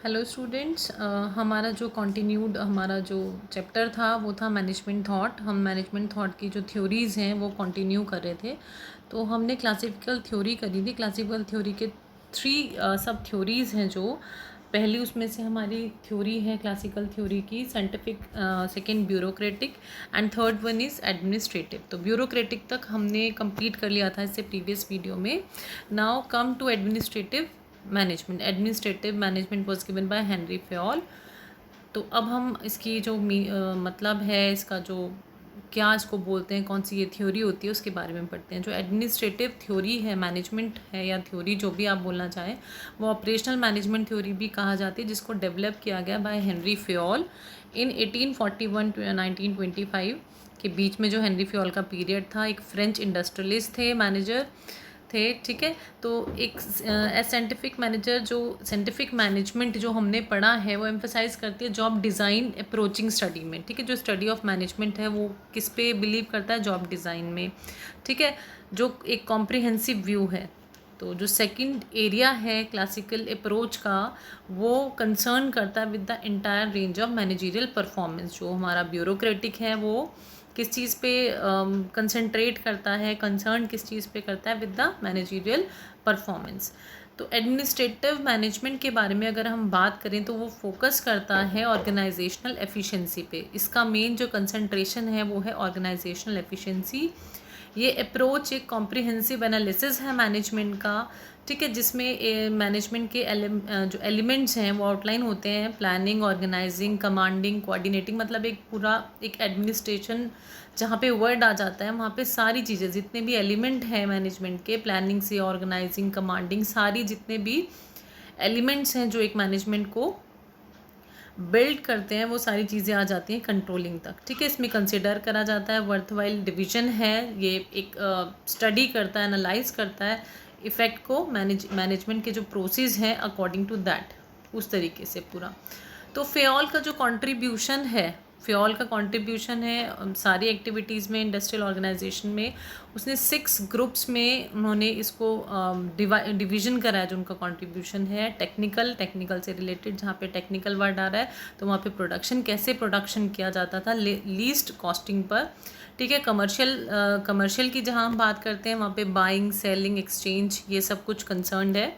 Hello students, हमारा जो continued हमारा जो चैप्टर था वो था मैनेजमेंट थॉट। हम मैनेजमेंट थॉट की जो थ्योरीज़ हैं वो कंटिन्यू कर रहे थे। तो हमने क्लासिकल थ्योरी करी थी। क्लासिकल थ्योरी के थ्री सब थ्योरीज़ हैं। जो पहली उसमें से हमारी थ्योरी है क्लासिकल थ्योरी की scientific, second bureaucratic and third one is administrative. तो ब्यूरोक्रेटिक तक हमने कंप्लीट कर लिया था इससे प्रीवियस वीडियो में। Now come to administrative management. Administrative management was given by Henry Fayol. तो अब हम इसकी जो मतलब है, इसका जो क्या इसको बोलते हैं, कौन सी ये थ्योरी होती है उसके बारे में पढ़ते हैं। जो एडमिनिस्ट्रेटिव थ्योरी है, मैनेजमेंट है या थ्योरी जो भी आप बोलना चाहें, वो ऑपरेशनल मैनेजमेंट थ्योरी भी कहा जाती है, जिसको डेवलप किया गया by Henry Fayol in 1841 to 1925 के बीच में। जो हेनरी फेयोल का पीरियड था, एक फ्रेंच इंडस्ट्रियलिस्ट थे, मैनेजर थे, ठीक है। तो एक साइंटिफिक मैनेजर, जो साइंटिफिक मैनेजमेंट जो हमने पढ़ा है वो एम्फसाइज करती है जॉब डिज़ाइन अप्रोचिंग स्टडी में, ठीक है। जो स्टडी ऑफ मैनेजमेंट है वो किस पे बिलीव करता है? जॉब डिज़ाइन में, ठीक है, जो एक कॉम्प्रिहेंसिव व्यू है। तो जो सेकंड एरिया है क्लासिकल अप्रोच का, वो कंसर्न करता है with the entire range of managerial performance. जो हमारा ब्यूरोक्रेटिक है वो किस चीज़ पे कंसंट्रेट करता है, कंसर्न किस चीज़ पे करता है? With the managerial performance. तो एडमिनिस्ट्रेटिव मैनेजमेंट के बारे में अगर हम बात करें तो वो फोकस करता है ऑर्गेनाइजेशनल एफिशिएंसी पे। इसका मेन जो कंसंट्रेशन है वो है ऑर्गेनाइजेशनल एफिशिएंसी। ये अप्रोच एक कॉम्प्रिहेंसिव एनालिसिस है मैनेजमेंट का, ठीक है, जिसमें मैनेजमेंट के जो एलिमेंट्स हैं वो आउटलाइन होते हैं। प्लानिंग, ऑर्गेनाइजिंग, कमांडिंग, कोऑर्डिनेटिंग, मतलब एक पूरा एक एडमिनिस्ट्रेशन जहाँ पे वर्ड आ जाता है वहाँ पे सारी चीज़ें, जितने भी एलिमेंट हैं मैनेजमेंट के, प्लानिंग से ऑर्गेनाइजिंग, कमांडिंग, सारी जितने भी एलिमेंट्स हैं जो एक मैनेजमेंट को बिल्ड करते हैं, वो सारी चीज़ें आ जाती हैं कंट्रोलिंग तक, ठीक है। इसमें कंसिडर करा जाता है वर्थवाइल डिवीजन है, ये एक स्टडी करता है, एनालाइज करता है इफ़ेक्ट को, मैनेजमेंट के जो प्रोसेस हैं अकॉर्डिंग टू दैट, उस तरीके से पूरा। तो फेयोल का जो कंट्रीब्यूशन है, फेयोल का कंट्रीब्यूशन है सारी एक्टिविटीज़ में, इंडस्ट्रियल ऑर्गेनाइजेशन में। उसने 6 ग्रुप्स में उन्होंने इसको डिवीज़न करा है। जो उनका कंट्रीब्यूशन है टेक्निकल से रिलेटेड, जहाँ पे टेक्निकल वर्ड आ रहा है तो वहाँ पे प्रोडक्शन, कैसे प्रोडक्शन किया जाता था लीस्ट कॉस्टिंग पर, ठीक है। कमर्शियल की जहाँ हम बात करते हैं वहाँ पे बाइंग, सेलिंग, एक्सचेंज, ये सब कुछ कंसर्न्ड है,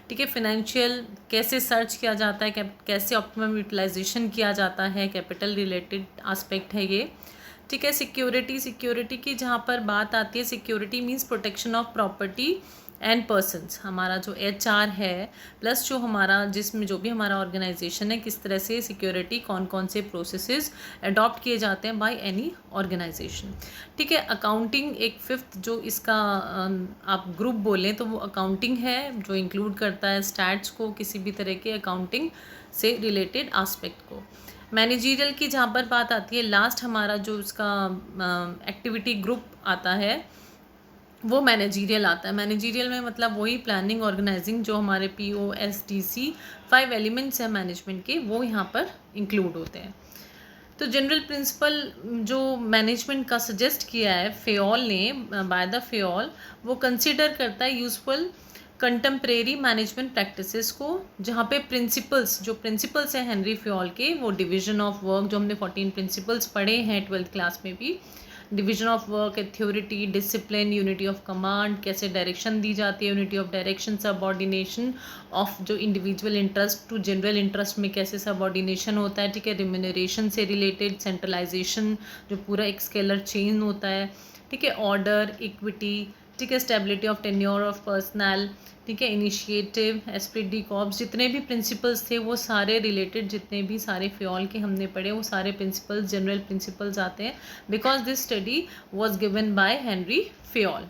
ठीक है। फिनेंशियल कैसे सर्च किया जाता है, कैसे ऑप्टिमम यूटिलाइजेशन किया जाता है, कैपिटल रिलेटेड एस्पेक्ट है ये, ठीक है। सिक्योरिटी की जहाँ पर बात आती है, security means protection of property and persons. हमारा जो HR है प्लस जो हमारा जिसमें जो भी हमारा ऑर्गेनाइजेशन है, किस तरह से सिक्योरिटी, कौन कौन से प्रोसेसेस अडॉप्ट किए जाते हैं बाय एनी ऑर्गेनाइजेशन, ठीक है। अकाउंटिंग एक फिफ्थ जो इसका आप ग्रुप बोलें तो वो अकाउंटिंग है, जो इंक्लूड करता है स्टैट्स को, किसी भी तरह के अकाउंटिंग से रिलेटेड एस्पेक्ट को। मैनेजरियल की जहाँ पर बात आती है, लास्ट हमारा जो उसका एक्टिविटी ग्रुप आता है वो मैनेजरियल आता है। मैनेजरियल में मतलब वही प्लानिंग, ऑर्गेनाइजिंग, जो हमारे POSDC 5 एलिमेंट्स हैं मैनेजमेंट के, वो यहाँ पर इंक्लूड होते हैं। तो जनरल प्रिंसिपल जो मैनेजमेंट का सजेस्ट किया है फेयोल ने, बाय द फेयोल, वो कंसिडर करता है यूजफुल कंटेम्प्रेरी मैनेजमेंट प्रैक्टिसेस को, जहाँ पे जो प्रिंसिपल्स हैं हेनरी फेयोल के, वो डिवीजन ऑफ वर्क, जो हमने 14 प्रिंसिपल्स पढ़े हैं 12th क्लास में भी, division of work, authority, discipline, unity of command, कैसे डायरेक्शन दी जाती है, unity of direction, subordination of जो individual interest to general interest में कैसे सबऑर्डिनेशन होता है, ठीक है। रिम्यूनरेशन से रिलेटेड सेंट्रलाइजेशन, जो पूरा एक स्केलर चेन होता है, ठीक है। ऑर्डर, इक्विटी, ठीक है। Stability of tenure of personal, ठीक है। इनिशिएटिव, एस्पिरिट डी कॉर्प्स, जितने भी प्रिंसिपल्स थे वो सारे रिलेटेड, जितने भी सारे फेयोल के हमने पढ़े, वो सारे प्रिंसिपल्स जनरल प्रिंसिपल्स आते हैं, because this study was given by Henry Fayol.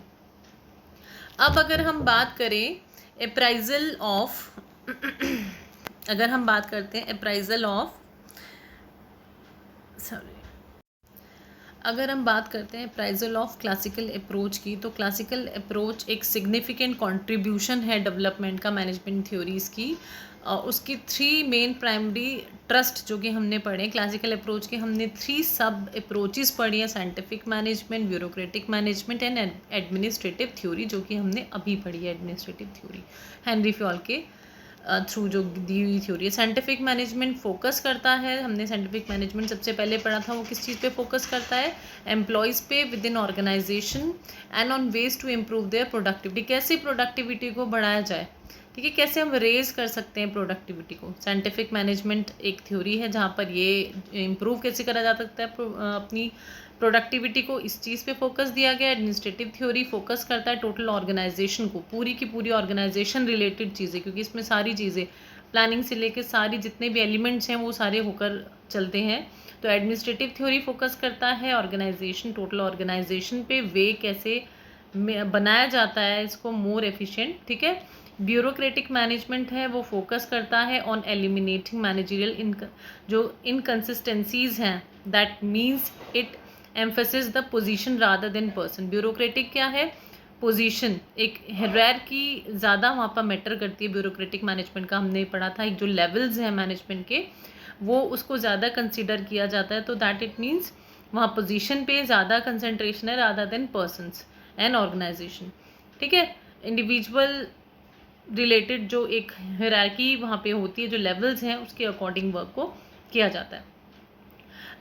अब अगर हम बात करें अप्राइजल ऑफ अगर हम बात करते हैं अप्राइजल ऑफ अगर हम बात करते हैं अप्राइजल ऑफ क्लासिकल अप्रोच की, तो क्लासिकल अप्रोच एक सिग्निफिकेंट कंट्रीब्यूशन है डेवलपमेंट का मैनेजमेंट थ्योरीज़ की। उसकी 3 मेन प्राइमरी ट्रस्ट जो कि हमने पढ़े क्लासिकल अप्रोच के, हमने 3 सब अप्रोचेस पढ़ी हैं, scientific management, bureaucratic management and administrative theory, जो कि हमने अभी पढ़ी है एडमिनिस्ट्रेटिव थ्योरी हेनरी फेयोल के थ्रू जो दी हुई थ्योरी है। साइंटिफिक मैनेजमेंट फोकस करता है, हमने साइंटिफिक मैनेजमेंट सबसे पहले पढ़ा था, वो किस चीज़ पे फोकस करता है, एम्प्लॉयज़ पे within organization and on wage to improve their productivity, कैसे प्रोडक्टिविटी को बढ़ाया जाए, ठीक है, कैसे हम रेज कर सकते हैं प्रोडक्टिविटी को। साइंटिफिक मैनेजमेंट एक थ्योरी है जहाँ पर ये इम्प्रूव कैसे करा जा सकता है अपनी प्रोडक्टिविटी को, इस चीज़ पे फोकस दिया गया। एडमिनिस्ट्रेटिव थ्योरी फोकस करता है टोटल ऑर्गेनाइजेशन को, पूरी की पूरी ऑर्गेनाइजेशन रिलेटेड चीज़ें, क्योंकि इसमें सारी चीज़ें प्लानिंग से लेकर सारी जितने भी एलिमेंट्स हैं वो सारे होकर चलते हैं। तो एडमिनिस्ट्रेटिव थ्योरी फोकस करता है ऑर्गेनाइजेशन, टोटल ऑर्गेनाइजेशन पे, वे कैसे बनाया जाता है इसको मोर एफिशिएंट, ठीक है। ब्यूरोक्रेटिक मैनेजमेंट है वो फोकस करता है ऑन एलिमिनेटिंग मैनेजरियल जो इनकन्सिस्टेंसीज हैं, that means it emphasis the position rather than person. Bureaucratic क्या है, पोजीशन, एक हायरार्की ज़्यादा वहाँ पर मैटर करती है। ब्यूरोक्रेटिक मैनेजमेंट का हमने पढ़ा था, एक जो लेवल्स हैं मैनेजमेंट के वो उसको ज़्यादा कंसीडर किया जाता है, तो दैट इट मीन्स वहाँ पोजीशन पे ज़्यादा कंसंट्रेशन है rather than persons and organisation, ठीक है। इंडिविजुअल रिलेटेड जो एक हायरार्की वहाँ पे होती है, जो लेवल्स हैं उसके अकॉर्डिंग वर्क को किया जाता है।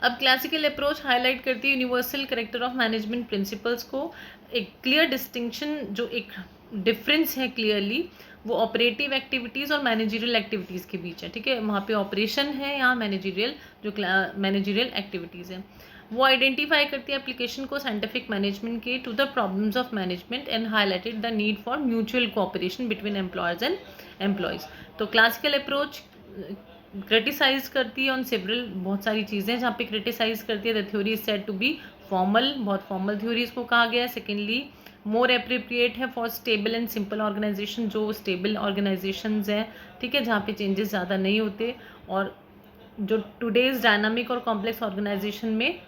अब क्लासिकल अप्रोच हाईलाइट करती है universal character of management principles को, एक क्लियर डिस्टिंक्शन, जो एक डिफरेंस है क्लियरली वो ऑपरेटिव एक्टिविटीज़ और मैनेजरियल एक्टिविटीज़ के बीच है, ठीक है। वहाँ पे ऑपरेशन है, यहाँ मैनेजरियल जो मैनेजरियल एक्टिविटीज़ हैं वो आइडेंटिफाई करती है एप्लीकेशन को साइंटिफिक मैनेजमेंट के to the problems of management and highlighted the need for mutual cooperation between employers and employees. तो क्लासिकल अप्रोच क्रिटिसाइज करती है ऑन सेवरल, बहुत सारी चीज़ें जहाँ पे क्रिटिसाइज करती है। The theory is said to be formal, बहुत फॉर्मल थ्योरी इसको कहा गया है। सेकेंडली मोर एप्रोप्रिएट है for stable and simple organisation, जो स्टेबल ऑर्गेनाइजेशंस हैं, ठीक है, जहाँ पे चेंजेस ज़्यादा नहीं होते, और जो टुडेज डायनामिक और कॉम्प्लेक्स ऑर्गेनाइजेशन में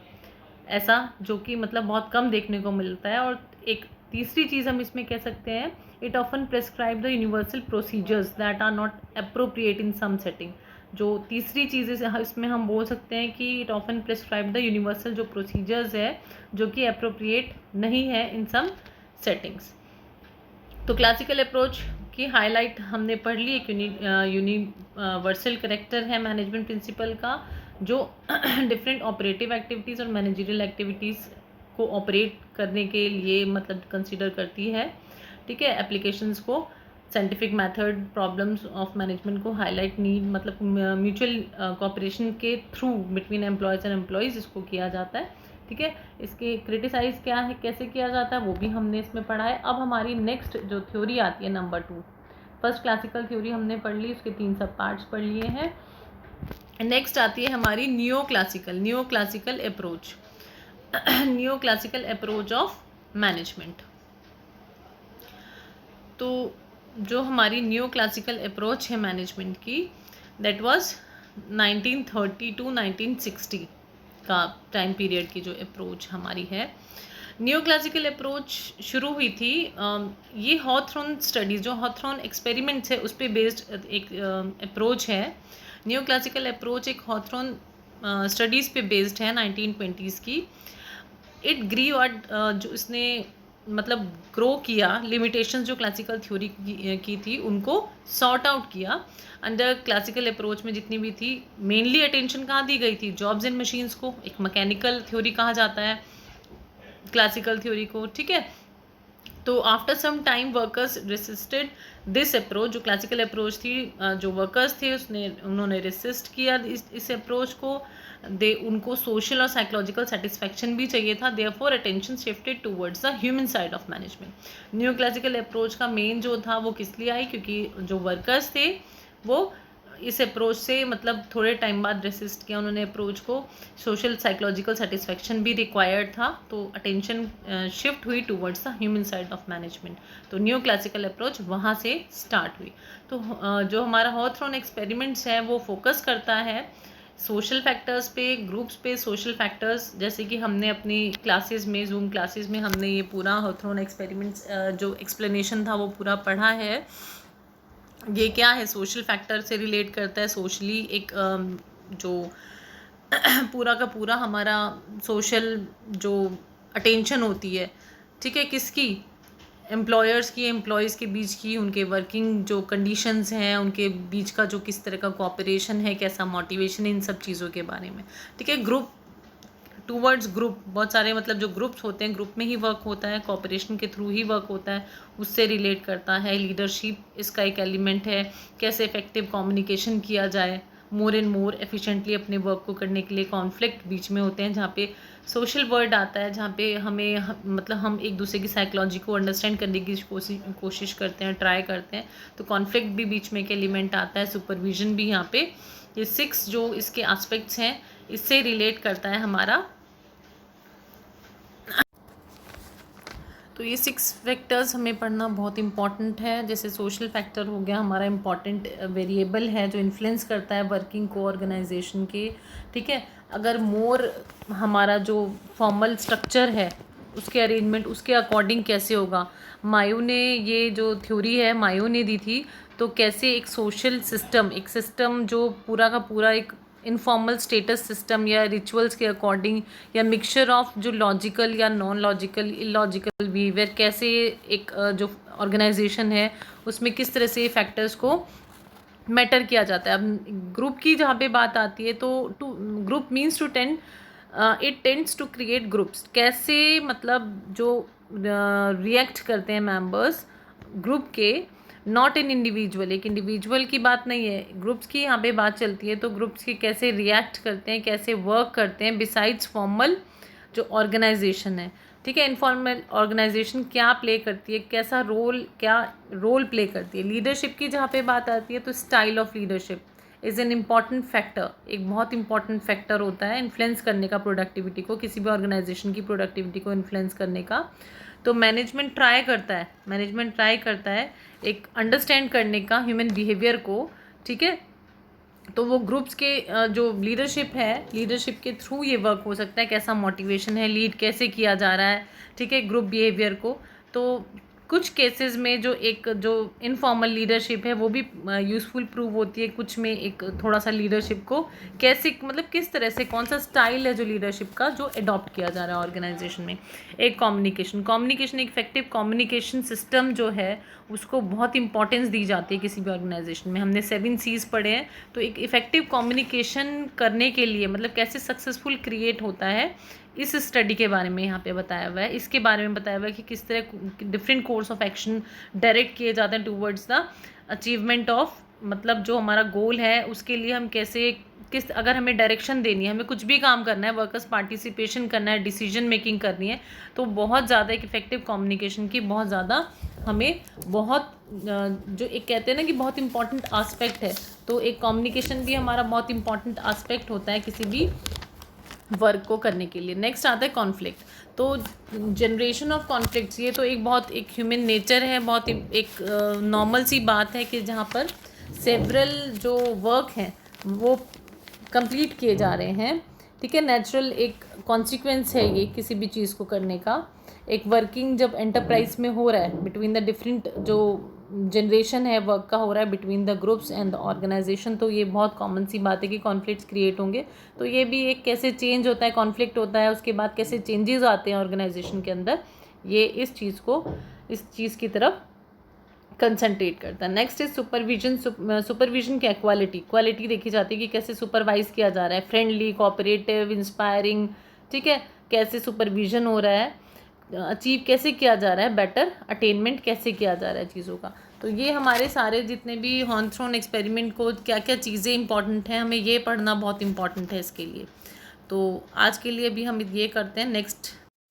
ऐसा जो कि मतलब बहुत कम देखने को मिलता है। और एक तीसरी चीज़ हम इसमें कह सकते हैं, it often prescribe the universal procedures that are not appropriate in some setting. जो तीसरी चीज़ इसमें हम बोल सकते हैं कि it often prescribe the universal जो प्रोसीजर्स है जो कि अप्रोप्रिएट नहीं है इन सम सेटिंग्स। तो क्लासिकल अप्रोच की हाईलाइट हमने पढ़ ली, एक यूनिवर्सल करेक्टर है मैनेजमेंट प्रिंसिपल का जो डिफरेंट ऑपरेटिव एक्टिविटीज़ और मैनेजरियल एक्टिविटीज़ को ऑपरेट करने के लिए मतलब कंसीडर करती है, ठीक है। एप्लीकेशंस को, scientific method, problems of management को हाईलाइट नीड, मतलब म्यूचुअल कोऑपरेशन के through between employees and employees इसको किया जाता है, ठीक है। इसके क्रिटिसाइज क्या है, कैसे किया जाता है, वो भी हमने इसमें पढ़ा है। अब हमारी नेक्स्ट जो थ्योरी आती है नंबर 2, फर्स्ट क्लासिकल थ्योरी हमने पढ़ ली, उसके 3 सब पार्ट्स पढ़ लिए हैं। नेक्स्ट आती है हमारी new classical approach new classical approach of management. तो जो हमारी न्यू क्लासिकल अप्रोच है मैनेजमेंट की, दैट वाज 1930 टू 1960 का टाइम पीरियड की जो अप्रोच हमारी है। न्यू क्लासिकल अप्रोच शुरू हुई थी, ये हॉथरॉन स्टडीज़, जो हॉथरॉन एक्सपेरिमेंट्स है उस पर बेस्ड एक अप्रोच है। न्यू क्लासिकल अप्रोच एक हॉथरॉन स्टडीज़ पे बेस्ड है 1920s की। इट ग्री और जो इसने मतलब ग्रो किया, लिमिटेशंस जो क्लासिकल थ्योरी की थी उनको सॉर्ट आउट किया। अंडर क्लासिकल अप्रोच में जितनी भी थी, मेनली अटेंशन कहाँ दी गई थी, जॉब्स एंड मशीन्स को, एक मैकेनिकल थ्योरी कहा जाता है क्लासिकल थ्योरी को, ठीक है। तो after some time workers resisted this approach, जो क्लासिकल अप्रोच थी, जो वर्कर्स थे उन्होंने रेसिस्ट किया इस अप्रोच को। उनको सोशल और साइकोलॉजिकल सेटिस्फैक्शन भी चाहिए था, therefore attention shifted towards the human side of management. New classical approach का मेन जो था वो किस लिए आई, क्योंकि जो वर्कर्स थे वो इस अप्रोच से मतलब थोड़े टाइम बाद रेसिस्ट किया उन्होंने अप्रोच को। सोशल साइकोलॉजिकल सेटिस्फैक्शन भी रिक्वायर्ड था, तो अटेंशन शिफ्ट हुई towards the human side of management. तो न्यू क्लासिकल अप्रोच वहाँ से स्टार्ट हुई। तो जो हमारा हॉथरॉन एक्सपेरिमेंट्स है वो फोकस करता है सोशल फैक्टर्स पे, ग्रुप्स पे, सोशल फैक्टर्स, जैसे कि हमने अपनी क्लासेस में, जूम क्लासेस में हमने ये पूरा हॉथरॉन एक्सपेरिमेंट्स जो एक्सप्लेनेशन था वो पूरा पढ़ा है। ये क्या है, सोशल फैक्टर से रिलेट करता है, सोशली एक जो पूरा का पूरा हमारा सोशल जो अटेंशन होती है, ठीक है, किसकी, एम्प्लॉयर्स की एम्प्लॉयज़ के बीच की उनके वर्किंग जो कंडीशंस हैं, उनके बीच का जो किस तरह का कोऑपरेशन है, कैसा मोटिवेशन है, इन सब चीज़ों के बारे में। ठीक है, ग्रुप टूवर्ड्स ग्रुप, बहुत सारे मतलब जो ग्रुप्स होते हैं ग्रुप में ही वर्क होता है, कोऑपरेशन के थ्रू ही वर्क होता है, उससे रिलेट करता है। लीडरशिप इसका एक एलिमेंट है, कैसे इफेक्टिव कम्युनिकेशन किया जाए मोर एंड मोर एफिशिएंटली अपने वर्क को करने के लिए। कॉन्फ्लिक्ट बीच में होते हैं जहाँ पे सोशल वर्ड आता है, जहाँ पे हमें मतलब हम एक दूसरे की साइकोलॉजी को अंडरस्टैंड करने की कोशिश करते हैं, ट्राई करते हैं, तो कॉन्फ्लिक्ट भी बीच में एक एलिमेंट आता है। सुपरविजन भी यहाँ पे, ये 6 जो इसके एस्पेक्ट्स हैं इससे रिलेट करता है हमारा। तो ये 6 फैक्टर्स हमें पढ़ना बहुत इंपॉर्टेंट है। जैसे सोशल फैक्टर हो गया हमारा इम्पॉर्टेंट वेरिएबल है जो इन्फ्लुएंस करता है वर्किंग को ऑर्गेनाइजेशन के। ठीक है, अगर मोर हमारा जो फॉर्मल स्ट्रक्चर है उसके अरेंजमेंट उसके अकॉर्डिंग कैसे होगा। मायो ने ये जो थ्योरी है मायो ने दी थी, तो कैसे एक सोशल सिस्टम, एक सिस्टम जो पूरा का पूरा एक इनफॉर्मल स्टेटस सिस्टम या रिचुअल्स के अकॉर्डिंग या मिक्सचर ऑफ जो लॉजिकल या नॉन लॉजिकल इलॉजिकल बिहेवियर, कैसे एक जो ऑर्गेनाइजेशन है उसमें किस तरह से फैक्टर्स को मैटर किया जाता है। अब ग्रुप की जहाँ पे बात आती है तो to group means to tend, it tends to create groups. कैसे मतलब जो रिएक्ट करते हैं मेंबर्स ग्रुप के, नॉट इन इंडिविजुअल, एक इंडिविजुअल की बात नहीं है, ग्रुप्स की यहाँ पे बात चलती है। तो ग्रुप्स के कैसे रिएक्ट करते हैं, कैसे वर्क करते हैं बिसाइड्स फॉर्मल जो ऑर्गेनाइजेशन है। ठीक है, इनफॉर्मल ऑर्गेनाइजेशन क्या प्ले करती है, कैसा रोल, क्या रोल प्ले करती है। लीडरशिप की जहाँ पे बात आती है तो style of leadership is an important factor, एक बहुत इंपॉर्टेंट फैक्टर होता है इन्फ्लुएंस करने का प्रोडक्टिविटी को, किसी भी ऑर्गेनाइजेशन की प्रोडक्टिविटी को इन्फ्लुएंस करने का। तो मैनेजमेंट ट्राई करता है एक अंडरस्टैंड करने का ह्यूमन बिहेवियर को। ठीक है, तो वो ग्रुप्स के जो लीडरशिप है, लीडरशिप के थ्रू ये वर्क हो सकता है, कैसा मोटिवेशन है, लीड कैसे किया जा रहा है। ठीक है, ग्रुप बिहेवियर को। तो कुछ केसेस में जो एक जो इनफॉर्मल लीडरशिप है वो भी यूज़फुल प्रूव होती है, कुछ में एक थोड़ा सा लीडरशिप को कैसे मतलब किस तरह से कौन सा स्टाइल है जो लीडरशिप का जो अडॉप्ट किया जा रहा है ऑर्गेनाइजेशन में। एक कम्युनिकेशन एक इफेक्टिव कम्युनिकेशन सिस्टम जो है उसको बहुत इंपॉर्टेंस दी जाती है किसी भी ऑर्गेनाइजेशन में। हमने 7 C's पढ़े हैं, तो एक इफेक्टिव कम्युनिकेशन करने के लिए मतलब कैसे सक्सेसफुल क्रिएट होता है इस स्टडी के बारे में यहाँ पे बताया हुआ है। इसके बारे में बताया हुआ है कि किस तरह different course of action direct किए जाते हैं टूवर्ड्स द अचीवमेंट ऑफ, मतलब जो हमारा गोल है उसके लिए हम कैसे किस, अगर हमें डायरेक्शन देनी है, हमें कुछ भी काम करना है, वर्कर्स पार्टिसिपेशन करना है, डिसीजन मेकिंग करनी है, तो बहुत ज़्यादा एक इफेक्टिव कम्युनिकेशन की बहुत ज़्यादा हमें बहुत जो एक कहते हैं ना कि बहुत इंपॉर्टेंट आस्पेक्ट है, तो एक कम्युनिकेशन भी हमारा बहुत इंपॉर्टेंट आस्पेक्ट होता है किसी भी वर्क को करने के लिए। नेक्स्ट आता है कॉन्फ्लिक्ट। तो जनरेशन ऑफ कॉन्फ्लिक्ट्स, ये तो एक बहुत एक ह्यूमन नेचर है, बहुत एक नॉर्मल सी बात है कि जहाँ पर सेवरल जो वर्क हैं वो कंप्लीट किए जा रहे हैं। ठीक है, नेचुरल एक कॉन्सिक्वेंस है ये किसी भी चीज़ को करने का। एक वर्किंग जब एंटरप्राइज में हो रहा है बिटवीन द डिफरेंट जो जनरेशन है वर्क का हो रहा है between the groups and the organisation, तो ये बहुत कॉमन सी बात है कि कॉन्फ्लिक्ट्स क्रिएट होंगे। तो ये भी एक कैसे चेंज होता है, कॉन्फ्लिक्ट होता है, उसके बाद कैसे चेंजेस आते हैं ऑर्गेनाइजेशन के अंदर, ये इस चीज़ की तरफ कंसंट्रेट करता है। Next is supervision. सुपरविजन क्या, क्वालिटी देखी जाती है कि कैसे सुपरवाइज किया जा रहा है, फ्रेंडली, कोऑपरेटिव, इंस्पायरिंग। ठीक है, कैसे सुपरविजन हो रहा है, अचीव कैसे किया जा रहा है, बेटर अटेनमेंट कैसे किया जा रहा है चीज़ों का। तो ये हमारे सारे जितने भी हॉर्नथ्रोन एक्सपेरिमेंट को क्या क्या चीज़ें इंपॉर्टेंट हैं, हमें ये पढ़ना बहुत इंपॉर्टेंट है इसके लिए। तो आज के लिए भी हम ये करते हैं,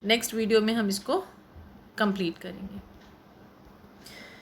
नेक्स्ट वीडियो में हम इसको कंप्लीट करेंगे।